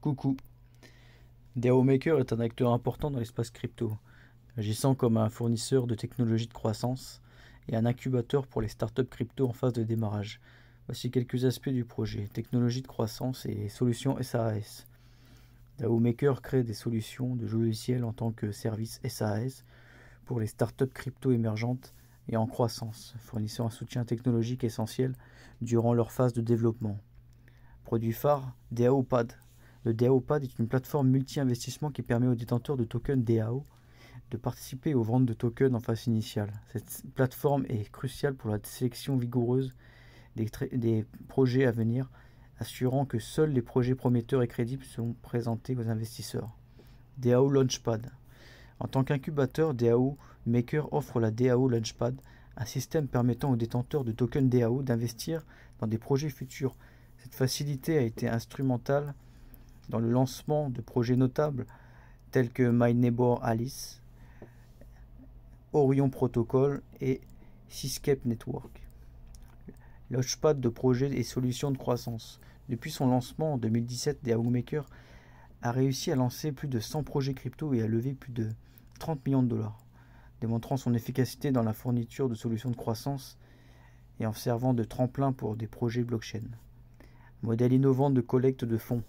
Coucou. DAO Maker est un acteur important dans l'espace crypto, agissant comme un fournisseur de technologies de croissance et un incubateur pour les startups crypto en phase de démarrage. Voici quelques aspects du projet: technologie de croissance et solutions SaaS. DAO Maker crée des solutions de logiciels en tant que service SaaS pour les startups crypto émergentes et en croissance, fournissant un soutien technologique essentiel durant leur phase de développement. Produit phare, DAOPad. Le DAOPad est une plateforme multi-investissement qui permet aux détenteurs de tokens DAO de participer aux ventes de tokens en phase initiale. Cette plateforme est cruciale pour la sélection vigoureuse des projets à venir, assurant que seuls les projets prometteurs et crédibles sont présentés aux investisseurs. DAO Launchpad. En tant qu'incubateur, DAO Maker offre la DAO Launchpad, un système permettant aux détenteurs de tokens DAO d'investir dans des projets futurs. Cette facilité a été instrumentale dans le lancement de projets notables tels que My Neighbor Alice, Orion Protocol et Seascape Network. Launchpad de projets et solutions de croissance. Depuis son lancement en 2017, DAO Maker a réussi à lancer plus de 100 projets crypto et à lever plus de 30 millions de dollars, démontrant son efficacité dans la fourniture de solutions de croissance et en servant de tremplin pour des projets blockchain. Modèle innovant de collecte de fonds.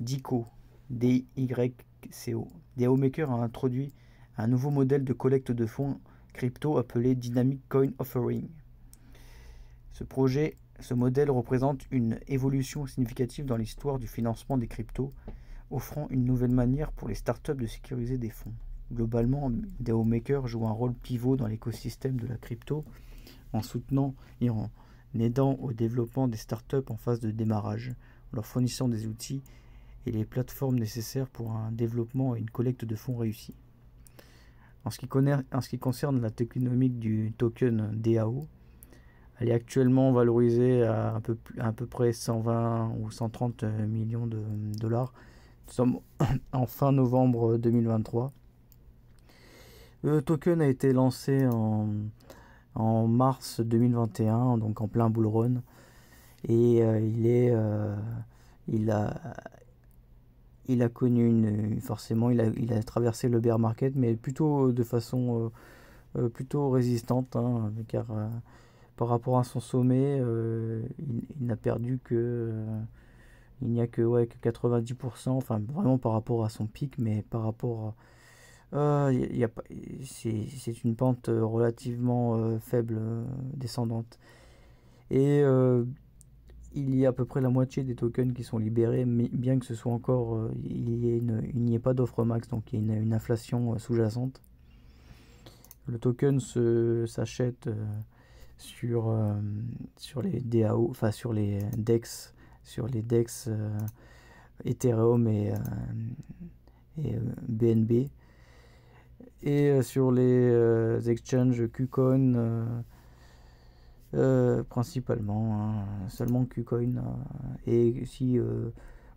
DYCO, DYCO. DAO Maker a introduit un nouveau modèle de collecte de fonds crypto appelé Dynamic Coin Offering. Ce modèle représente une évolution significative dans l'histoire du financement des cryptos, offrant une nouvelle manière pour les startups de sécuriser des fonds. Globalement, DAO Maker joue un rôle pivot dans l'écosystème de la crypto en soutenant et en aidant au développement des startups en phase de démarrage, en leur fournissant des outils et les plateformes nécessaires pour un développement et une collecte de fonds réussis. En ce qui concerne la tokenomique du token DAO, elle est actuellement valorisée à peu près 120 ou 130 millions de dollars. Nous sommes en fin novembre 2023. Le token a été lancé en mars 2021, donc en plein bull run, et il a connu forcément, il a traversé le bear market, mais plutôt de façon plutôt résistante, hein, car par rapport à son sommet, il n'a perdu il n'y a que 90%, enfin vraiment par rapport à son pic, mais par rapport c'est une pente relativement faible, descendante. Et il y a à peu près la moitié des tokens qui sont libérés, mais bien que ce soit encore, il n'y ait pas d'offre max, donc il y a une inflation sous-jacente. Le token s'achète sur les DAO, enfin sur les DEX, Ethereum et BNB, et sur les exchanges KuCoin principalement, hein, seulement KuCoin, et aussi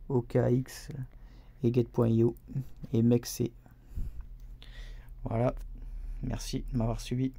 OKX et Get.io et MEXC. Voilà, merci de m'avoir suivi.